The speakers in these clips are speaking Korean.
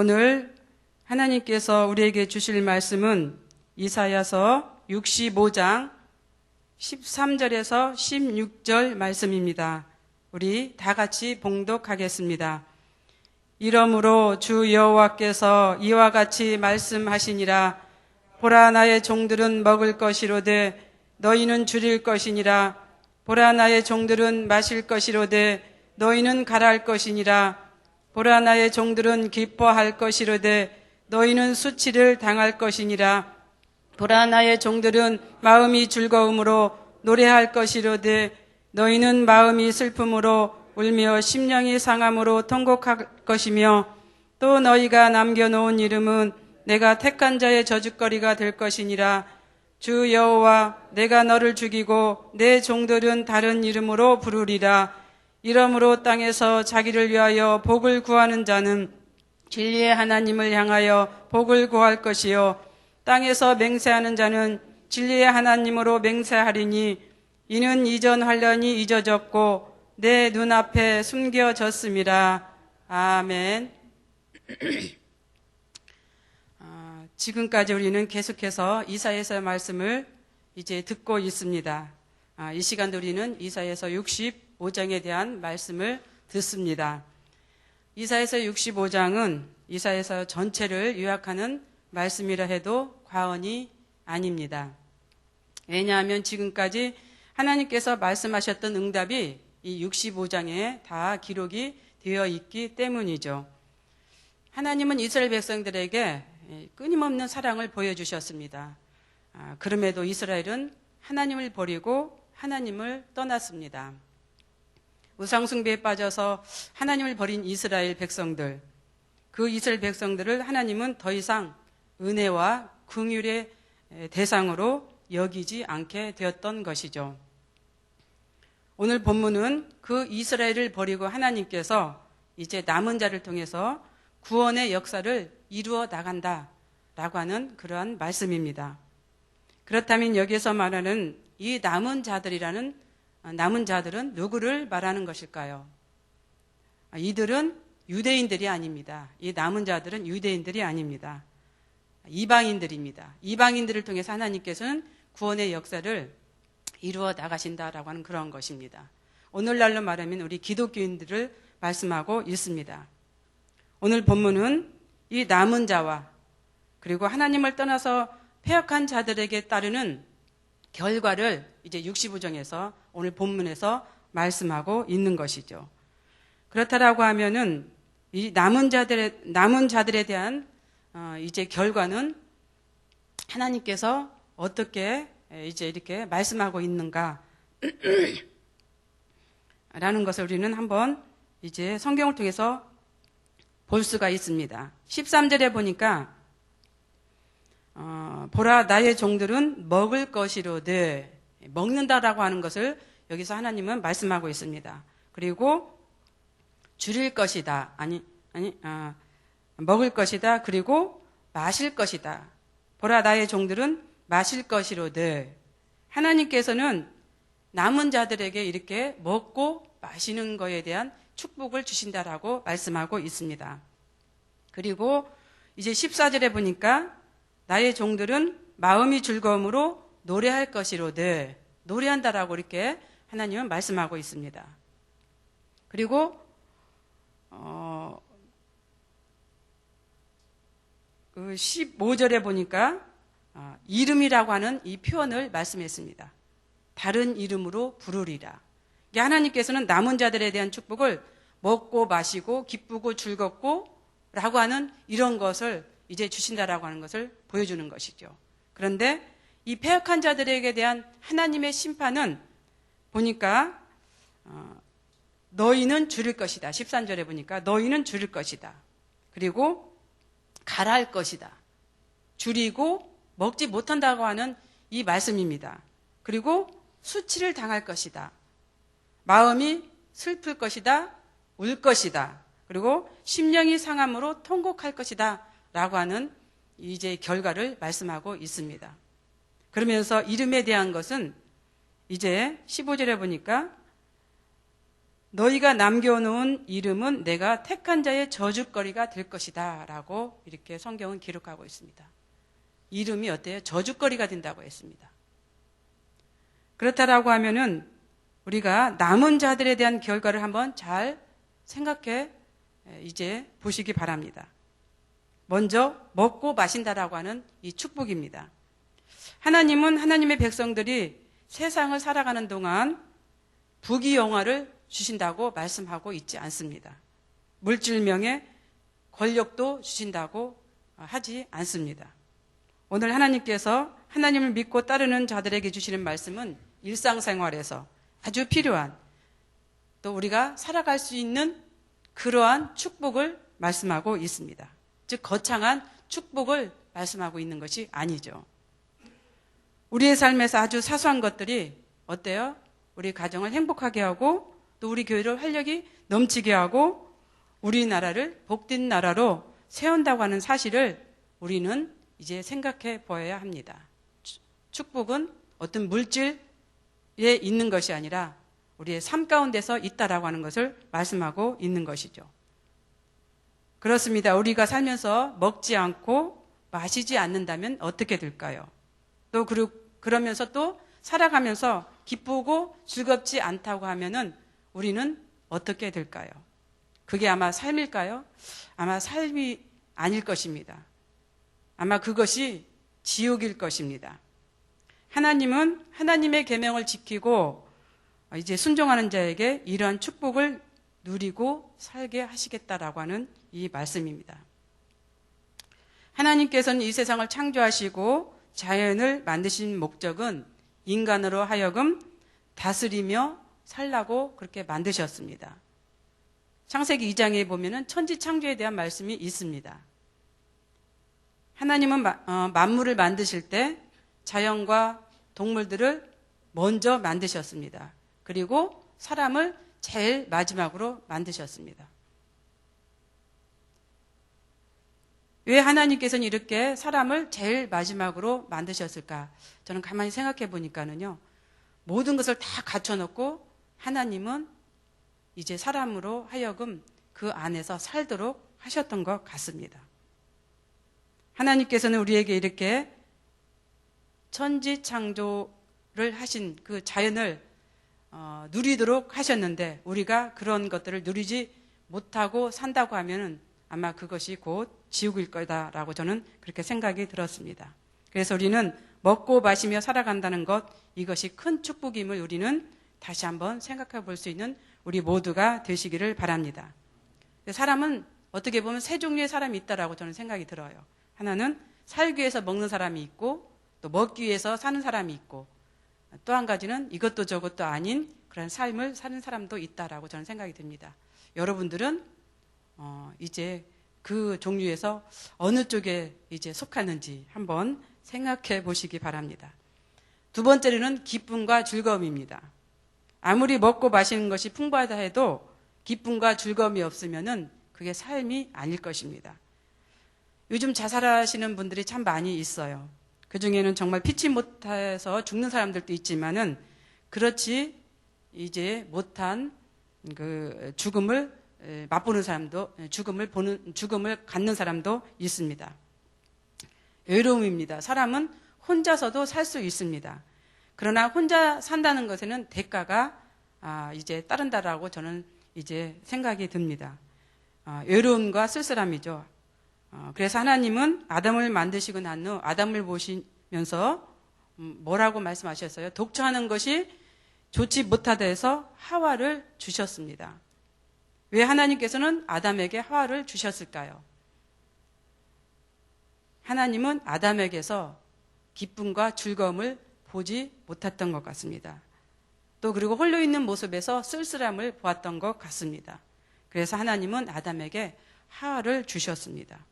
오늘 하나님께서 우리에게 주실 말씀은 이사야서 65장 13절에서 16절 말씀입니다. 우리 다 같이 봉독하겠습니다. 이러므로 주 여호와께서 이와 같이 말씀하시니라. 보라, 나의 종들은 먹을 것이로되 너희는 줄일 것이니라. 보라, 나의 종들은 마실 것이로되 너희는 갈할 것이니라. 보라, 나의 종들은 기뻐할 것이로되 너희는 수치를 당할 것이니라. 보라, 나의 종들은 마음이 즐거움으로 노래할 것이로되 너희는 마음이 슬픔으로 울며 심령이 상함으로 통곡할 것이며 또 너희가 남겨놓은 이름은 내가 택한 자의 저주거리가 될 것이니라. 주 여호와, 내가 너를 죽이고 내 종들은 다른 이름으로 부르리라. 이러므로 땅에서 자기를 위하여 복을 구하는 자는 진리의 하나님을 향하여 복을 구할 것이요, 땅에서 맹세하는 자는 진리의 하나님으로 맹세하리니 이는 이전 환란이 잊어졌고 내 눈앞에 숨겨졌음이라. 아멘. 지금까지 우리는 계속해서 이사야서 말씀을 이제 듣고 있습니다. 이 시간도 우리는 이사야서 65장에 대한 말씀을 듣습니다. 이사야서 65장은 이사야서 전체를 요약하는 말씀이라 해도 과언이 아닙니다. 왜냐하면 지금까지 하나님께서 말씀하셨던 응답이 이 65장에 다 기록이 되어 있기 때문이죠. 하나님은 이스라엘 백성들에게 끊임없는 사랑을 보여주셨습니다. 그럼에도 이스라엘은 하나님을 버리고 하나님을 떠났습니다. 우상숭배에 빠져서 하나님을 버린 이스라엘 백성들, 그 이스라엘 백성들을 하나님은 더 이상 은혜와 긍휼의 대상으로 여기지 않게 되었던 것이죠. 오늘 본문은 그 이스라엘을 버리고 하나님께서 이제 남은 자를 통해서 구원의 역사를 이루어 나간다라고 하는 그러한 말씀입니다. 그렇다면 여기서 말하는 이 남은 자들은 누구를 말하는 것일까요? 이들은 유대인들이 아닙니다. 이 남은 자들은 유대인들이 아닙니다. 이방인들입니다. 이방인들을 통해서 하나님께서는 구원의 역사를 이루어 나가신다라고 하는 그런 것입니다. 오늘날로 말하면 우리 기독교인들을 말씀하고 있습니다. 오늘 본문은 이 남은 자와 그리고 하나님을 떠나서 패역한 자들에게 따르는 결과를 이제 65장에서 오늘 본문에서 말씀하고 있는 것이죠. 그렇다라고 하면은 이 남은 자들에 대한 이제 결과는 하나님께서 어떻게 이제 이렇게 말씀하고 있는가 라는 것을 우리는 한번 이제 성경을 통해서 볼 수가 있습니다. 13절에 보니까 보라, 나의 종들은 먹을 것이로되, 먹는다라고 하는 것을 여기서 하나님은 말씀하고 있습니다. 그리고 줄일 것이다, 먹을 것이다, 그리고 마실 것이다. 보라, 나의 종들은 마실 것이로되, 하나님께서는 남은 자들에게 이렇게 먹고 마시는 것에 대한 축복을 주신다라고 말씀하고 있습니다. 그리고 이제 14절에 보니까 나의 종들은 마음이 즐거움으로 노래할 것이로되, 노래한다라고 이렇게 하나님은 말씀하고 있습니다. 그리고 그 15절에 보니까 이름이라고 하는 이 표현을 말씀했습니다. 다른 이름으로 부르리라. 하나님께서는 남은 자들에 대한 축복을 먹고 마시고 기쁘고 즐겁고 라고 하는 이런 것을 이제 주신다라고 하는 것을 보여주는 것이죠. 그런데 이 패역한 자들에게 대한 하나님의 심판은 보니까 너희는 줄일 것이다. 13절에 보니까 너희는 줄일 것이다. 그리고 갈할 것이다. 줄이고 먹지 못한다고 하는 이 말씀입니다. 그리고 수치를 당할 것이다. 마음이 슬플 것이다. 울 것이다. 그리고 심령이 상함으로 통곡할 것이다. 라고 하는 이제 결과를 말씀하고 있습니다. 그러면서 이름에 대한 것은 이제 15절에 보니까 너희가 남겨놓은 이름은 내가 택한 자의 저주거리가 될 것이다 라고 이렇게 성경은 기록하고 있습니다. 이름이 어때요? 저주거리가 된다고 했습니다. 그렇다라고 하면은 우리가 남은 자들에 대한 결과를 한번 잘 생각해 이제 보시기 바랍니다. 먼저 먹고 마신다라고 하는 이 축복입니다. 하나님은 하나님의 백성들이 세상을 살아가는 동안 부귀영화를 주신다고 말씀하고 있지 않습니다. 물질명예, 권력도 주신다고 하지 않습니다. 오늘 하나님께서 하나님을 믿고 따르는 자들에게 주시는 말씀은 일상생활에서 아주 필요한, 또 우리가 살아갈 수 있는 그러한 축복을 말씀하고 있습니다. 즉 거창한 축복을 말씀하고 있는 것이 아니죠. 우리의 삶에서 아주 사소한 것들이 어때요? 우리 가정을 행복하게 하고 또 우리 교회를 활력이 넘치게 하고 우리나라를 복된 나라로 세운다고 하는 사실을 우리는 이제 생각해 보아야 합니다. 축복은 어떤 물질에 있는 것이 아니라 우리의 삶 가운데서 있다라고 하는 것을 말씀하고 있는 것이죠. 그렇습니다. 우리가 살면서 먹지 않고 마시지 않는다면 어떻게 될까요? 또 그러면서 또 살아가면서 기쁘고 즐겁지 않다고 하면은 우리는 어떻게 될까요? 그게 아마 삶일까요? 아마 삶이 아닐 것입니다. 아마 그것이 지옥일 것입니다. 하나님은 하나님의 계명을 지키고 이제 순종하는 자에게 이러한 축복을 누리고 살게 하시겠다라고 하는 이 말씀입니다. 하나님께서는 이 세상을 창조하시고 자연을 만드신 목적은 인간으로 하여금 다스리며 살라고 그렇게 만드셨습니다. 창세기 2장에 보면은 천지 창조에 대한 말씀이 있습니다. 하나님은 만물을 만드실 때 자연과 동물들을 먼저 만드셨습니다. 그리고 사람을 제일 마지막으로 만드셨습니다. 왜 하나님께서는 이렇게 사람을 제일 마지막으로 만드셨을까? 저는 가만히 생각해 보니까는요, 모든 것을 다 갖춰놓고 하나님은 이제 사람으로 하여금 그 안에서 살도록 하셨던 것 같습니다. 하나님께서는 우리에게 이렇게 천지 창조를 하신 그 자연을 누리도록 하셨는데 우리가 그런 것들을 누리지 못하고 산다고 하면은 아마 그것이 곧 지옥일 거다라고 저는 그렇게 생각이 들었습니다. 그래서 우리는 먹고 마시며 살아간다는 것, 이것이 큰 축복임을 우리는 다시 한번 생각해 볼 수 있는 우리 모두가 되시기를 바랍니다. 사람은 어떻게 보면 세 종류의 사람이 있다라고 저는 생각이 들어요. 하나는 살기 위해서 먹는 사람이 있고 또 먹기 위해서 사는 사람이 있고 또 한 가지는 이것도 저것도 아닌 그런 삶을 사는 사람도 있다라고 저는 생각이 듭니다. 여러분들은 이제 그 종류에서 어느 쪽에 이제 속하는지 한번 생각해 보시기 바랍니다. 두 번째로는 기쁨과 즐거움입니다. 아무리 먹고 마시는 것이 풍부하다 해도 기쁨과 즐거움이 없으면은 그게 삶이 아닐 것입니다. 요즘 자살하시는 분들이 참 많이 있어요. 그 중에는 정말 피치 못해서 죽는 사람들도 있지만은 그렇지 이제 못한 그 죽음을 맛보는 사람도, 죽음을 갖는 사람도 있습니다. 외로움입니다. 사람은 혼자서도 살 수 있습니다. 그러나 혼자 산다는 것에는 대가가 이제 따른다라고 저는 이제 생각이 듭니다. 외로움과 쓸쓸함이죠. 그래서 하나님은 아담을 만드시고 난 후 아담을 보시면서 뭐라고 말씀하셨어요? 독처하는 것이 좋지 못하다 해서 하와를 주셨습니다. 왜 하나님께서는 아담에게 하와를 주셨을까요? 하나님은 아담에게서 기쁨과 즐거움을 보지 못했던 것 같습니다. 또 그리고 홀로 있는 모습에서 쓸쓸함을 보았던 것 같습니다. 그래서 하나님은 아담에게 하와를 주셨습니다.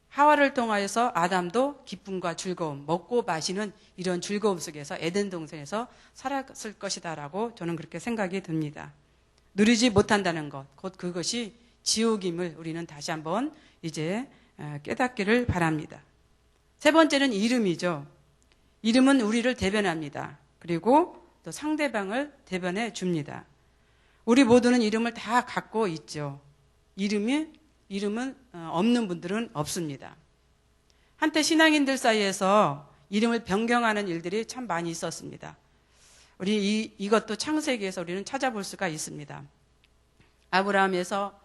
하와를 통하여서 아담도 기쁨과 즐거움, 먹고 마시는 이런 즐거움 속에서 에덴 동산에서 살았을 것이다라고 저는 그렇게 생각이 듭니다. 누리지 못한다는 것, 곧 그것이 지옥임을 우리는 다시 한번 이제 깨닫기를 바랍니다. 세 번째는 이름이죠. 이름은 우리를 대변합니다. 그리고 또 상대방을 대변해 줍니다. 우리 모두는 이름을 다 갖고 있죠. 이름은 없는 분들은 없습니다. 한때 신앙인들 사이에서 이름을 변경하는 일들이 참 많이 있었습니다. 우리 이것도 창세기에서 우리는 찾아볼 수가 있습니다. 아브라함에서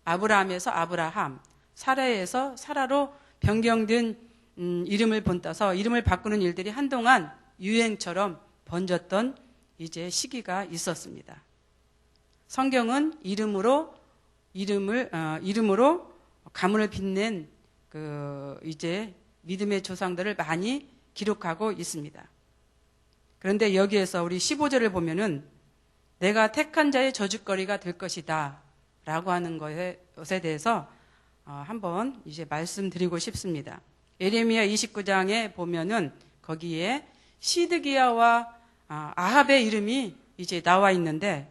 아브라함, 사라에서 사라로 변경된 이름을 본따서 이름을 바꾸는 일들이 한동안 유행처럼 번졌던 이제 시기가 있었습니다. 성경은 이름으로 가문을 빛낸 이제 믿음의 조상들을 많이 기록하고 있습니다. 그런데 여기에서 우리 15절을 보면은 내가 택한 자의 저주거리가 될 것이다 라고 하는 것에 대해서 한번 이제 말씀드리고 싶습니다. 예레미야 29장에 보면은 거기에 시드기야와 아합의 이름이 이제 나와 있는데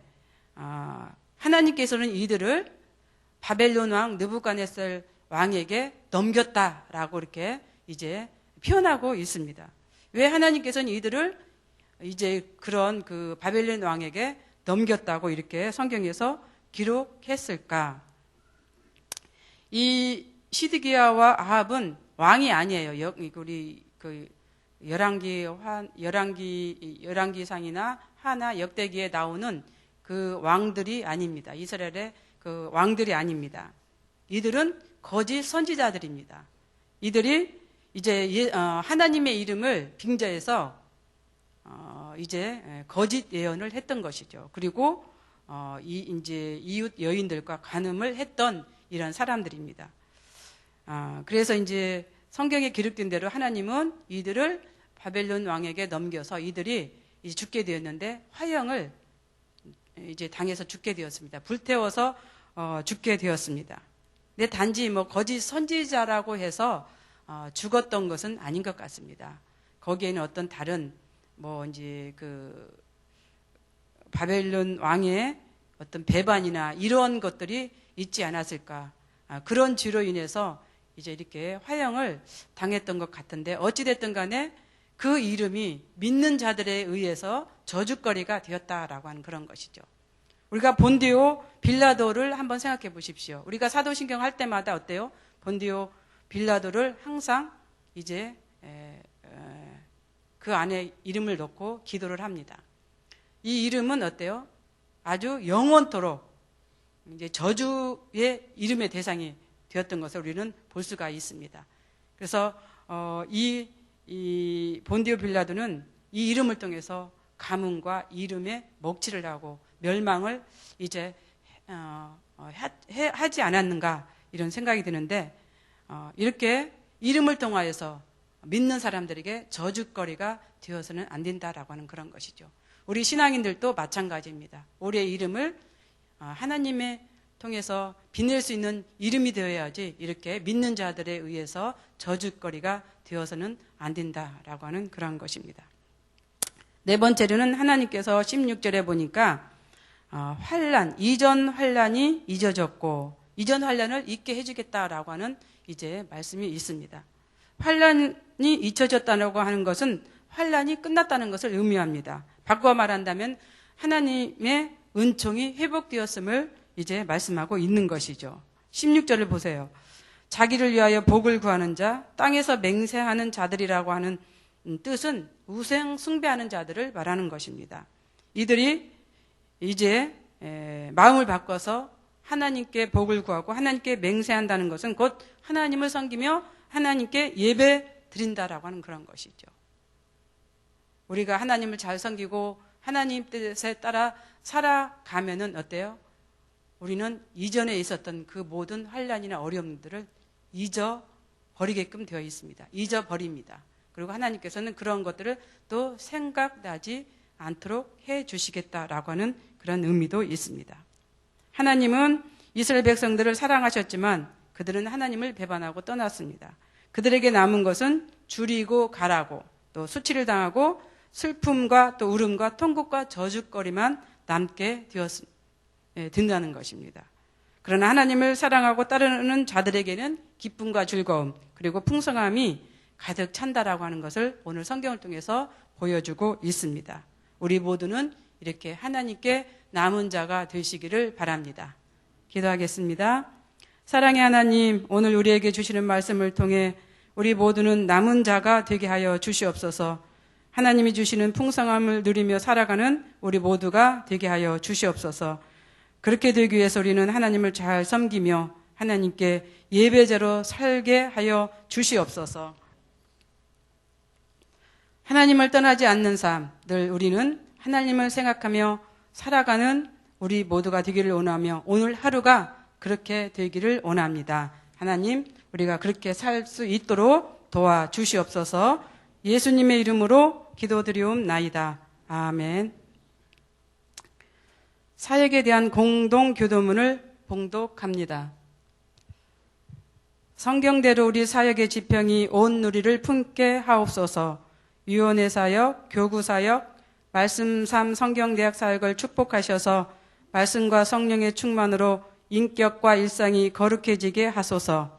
하나님께서는 이들을 바벨론 왕 느부갓네살 왕에게 넘겼다라고 이렇게 이제 표현하고 있습니다. 왜 하나님께서는 이들을 이제 그런 그 바벨론 왕에게 넘겼다고 이렇게 성경에서 기록했을까? 이 시드기야와 아합은 왕이 아니에요. 우리 그 열왕기상이나 하나 역대기에 나오는 그 왕들이 아닙니다. 이스라엘의 그 왕들이 아닙니다. 이들은 거짓 선지자들입니다. 이들이 이제 하나님의 이름을 빙자해서 이제 거짓 예언을 했던 것이죠. 그리고 이제 이웃 여인들과 간음을 했던 이런 사람들입니다. 그래서 이제 성경에 기록된 대로 하나님은 이들을 바벨론 왕에게 넘겨서 이들이 이제 죽게 되었는데 화형을 이제 당해서 죽게 되었습니다. 불태워서 죽게 되었습니다. 근데 단지 뭐 거짓 선지자라고 해서 죽었던 것은 아닌 것 같습니다. 거기에는 어떤 다른 뭐 이제 그 바벨론 왕의 어떤 배반이나 이런 것들이 있지 않았을까. 그런 죄로 인해서 이제 이렇게 화형을 당했던 것 같은데 어찌됐든 간에 그 이름이 믿는 자들에 의해서 저주거리가 되었다라고 하는 그런 것이죠. 우리가 본디오 빌라도를 한번 생각해 보십시오. 우리가 사도신경 할 때마다 어때요? 본디오 빌라도를 항상 이제 그 안에 이름을 넣고 기도를 합니다. 이 이름은 어때요? 아주 영원토록 이제 저주의 이름의 대상이 되었던 것을 우리는 볼 수가 있습니다. 그래서 이 본디오 빌라도는 이 이름을 통해서 가문과 이름에 먹칠을 하고 멸망을 이제 하지 않았는가 이런 생각이 드는데 이렇게 이름을 통하여서 믿는 사람들에게 저주거리가 되어서는 안 된다라고 하는 그런 것이죠. 우리 신앙인들도 마찬가지입니다. 우리의 이름을 하나님의 통해서 빛낼 수 있는 이름이 되어야지 이렇게 믿는 자들에 의해서 저주거리가 되어서는 안 된다라고 하는 그런 것입니다. 네 번째로는 하나님께서 16절에 보니까 이전 환란이 잊어졌고 이전 환란을 잊게 해주겠다라고 하는 이제 말씀이 있습니다. 환란이 잊혀졌다고 하는 것은 환란이 끝났다는 것을 의미합니다. 바꿔 말한다면 하나님의 은총이 회복되었음을 이제 말씀하고 있는 것이죠. 16절을 보세요. 자기를 위하여 복을 구하는 자, 땅에서 맹세하는 자들이라고 하는 뜻은 우상 숭배하는 자들을 말하는 것입니다. 이들이 이제 마음을 바꿔서 하나님께 복을 구하고 하나님께 맹세한다는 것은 곧 하나님을 섬기며 하나님께 예배 드린다라고 하는 그런 것이죠. 우리가 하나님을 잘 섬기고 하나님 뜻에 따라 살아가면은 어때요? 우리는 이전에 있었던 그 모든 환난이나 어려움들을 잊어버리게끔 되어 있습니다. 잊어버립니다. 그리고 하나님께서는 그런 것들을 또 생각나지 않도록 해 주시겠다라고 하는 그런 의미도 있습니다. 하나님은 이스라엘 백성들을 사랑하셨지만 그들은 하나님을 배반하고 떠났습니다. 그들에게 남은 것은 줄이고 가라고 또 수치를 당하고 슬픔과 또 울음과 통곡과 저주거리만 남게 된다는 것입니다. 그러나 하나님을 사랑하고 따르는 자들에게는 기쁨과 즐거움 그리고 풍성함이 가득 찬다라고 하는 것을 오늘 성경을 통해서 보여주고 있습니다. 우리 모두는 이렇게 하나님께 남은 자가 되시기를 바랍니다. 기도하겠습니다. 사랑의 하나님, 오늘 우리에게 주시는 말씀을 통해 우리 모두는 남은 자가 되게 하여 주시옵소서. 하나님이 주시는 풍성함을 누리며 살아가는 우리 모두가 되게 하여 주시옵소서. 그렇게 되기 위해서 우리는 하나님을 잘 섬기며 하나님께 예배자로 살게 하여 주시옵소서. 하나님을 떠나지 않는 삶, 늘 우리는 하나님을 생각하며 살아가는 우리 모두가 되기를 원하며 오늘 하루가 그렇게 되기를 원합니다. 하나님, 우리가 그렇게 살 수 있도록 도와주시옵소서. 예수님의 이름으로 기도드리옵나이다. 아멘. 사역에 대한 공동교도문을 봉독합니다. 성경대로 우리 사역의 지평이 온 누리를 품게 하옵소서. 유언의 사역, 교구 사역, 말씀 삶 성경대학 사역을 축복하셔서 말씀과 성령의 충만으로 인격과 일상이 거룩해지게 하소서.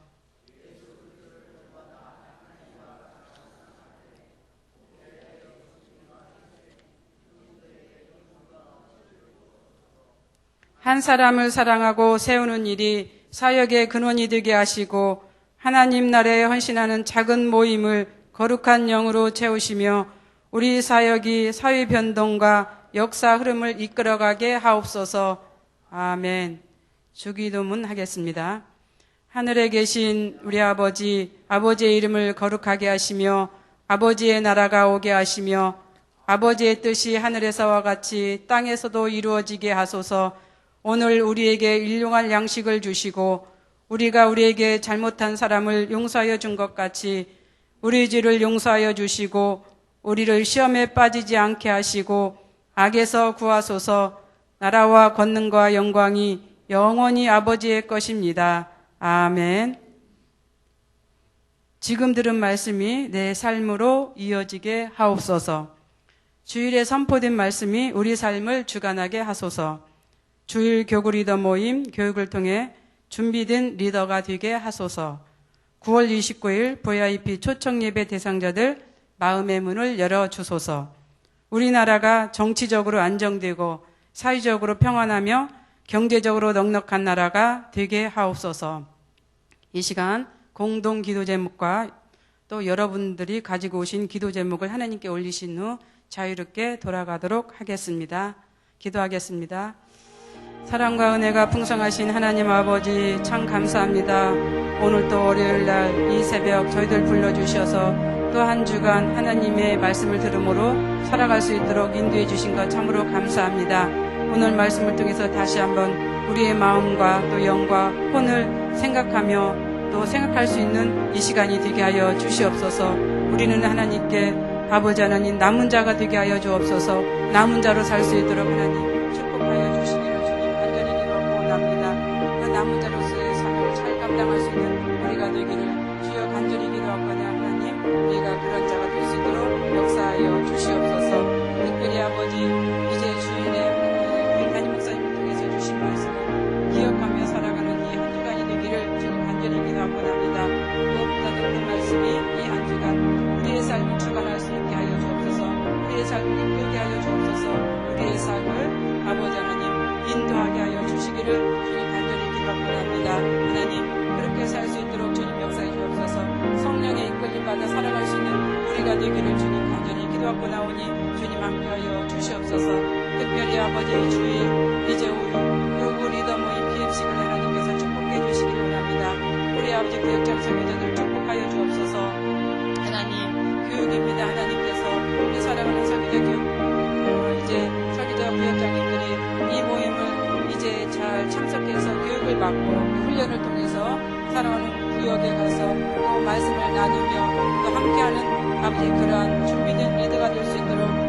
한 사람을 사랑하고 세우는 일이 사역의 근원이 되게 하시고 하나님 나라에 헌신하는 작은 모임을 거룩한 영으로 채우시며 우리 사역이 사회 변동과 역사 흐름을 이끌어가게 하옵소서. 아멘. 주기도문 하겠습니다. 하늘에 계신 우리 아버지, 아버지의 이름을 거룩하게 하시며 아버지의 나라가 오게 하시며 아버지의 뜻이 하늘에서와 같이 땅에서도 이루어지게 하소서. 오늘 우리에게 일용할 양식을 주시고 우리가 우리에게 잘못한 사람을 용서하여 준 것 같이 우리 죄를 용서하여 주시고 우리를 시험에 빠지지 않게 하시고 악에서 구하소서. 나라와 권능과 영광이 영원히 아버지의 것입니다. 아멘. 지금 들은 말씀이 내 삶으로 이어지게 하옵소서. 주일에 선포된 말씀이 우리 삶을 주관하게 하소서. 주일 교구 리더 모임 교육을 통해 준비된 리더가 되게 하소서. 9월 29일 VIP 초청 예배 대상자들 마음의 문을 열어주소서. 우리나라가 정치적으로 안정되고 사회적으로 평안하며 경제적으로 넉넉한 나라가 되게 하옵소서. 이 시간 공동 기도 제목과 또 여러분들이 가지고 오신 기도 제목을 하나님께 올리신 후 자유롭게 돌아가도록 하겠습니다. 기도하겠습니다. 사랑과 은혜가 풍성하신 하나님 아버지 참 감사합니다. 오늘 또 월요일날 이 새벽 저희들 불러주셔서 또 한 주간 하나님의 말씀을 들음으로 살아갈 수 있도록 인도해 주신 것 참으로 감사합니다. 오늘 말씀을 통해서 다시 한번 우리의 마음과 또 영과 혼을 생각하며 또 생각할 수 있는 이 시간이 되게 하여 주시옵소서. 우리는 하나님께 아버지 하나님 남은 자가 되게 하여 주옵소서. 남은 자로 살 수 있도록 하나님 축복하여 주시기를 주님 간절히 기도합니다. 그 남은 자로서의 삶을 잘 감당할 수 있는 우리가 되기를 주여 간절히 기도하거나 하나님 우리가 그런 자가 될 수 있도록 역사하여 주시옵소서. 특별히 아버지 이제 주일에 우리 담임 목사님을 통해서 주신 말씀을 기억하며 살아가는 이 한 주간이 되기를 주님 간절히 기도하고자 합니다. 무엇보다도 그 말씀이 이 한 주간 우리의 삶을 주관할 수 있게 하여 주옵소서. 우리의 삶을 이끌게 하여 주옵소서. 우리의 삶을 아버지 하나님 인도하게 하여 주시기를 주님 간절히 기도하고자 합니다. 하나님 그렇게 살 수 있도록 주님 역사해 주옵소서. 성령의 이끌림 받아 살아갈 수 있는 우리가 되기를 주님 간절히 기도하고 나오니 주님 함께하여 주시옵소서. 특별히 아버지의 주일 이제 교구 리더 모임 PMC를 하나님께서 축복해 주시기를 원합니다. 우리 아버지 교육장 설교자들 축복하여 주옵소서. 하나님 교육입니다. 하나님께서 우리 사랑하는 설교자 교육 이제 설교자 구역장님들이 이 모임을 이제 잘 참석해서 교육을 받고 훈련을 통해서 사랑하는 구역에 가서 또 말씀을 나누며 또 함께하는 아버지 그러한 준비된 리더가 될 수 있도록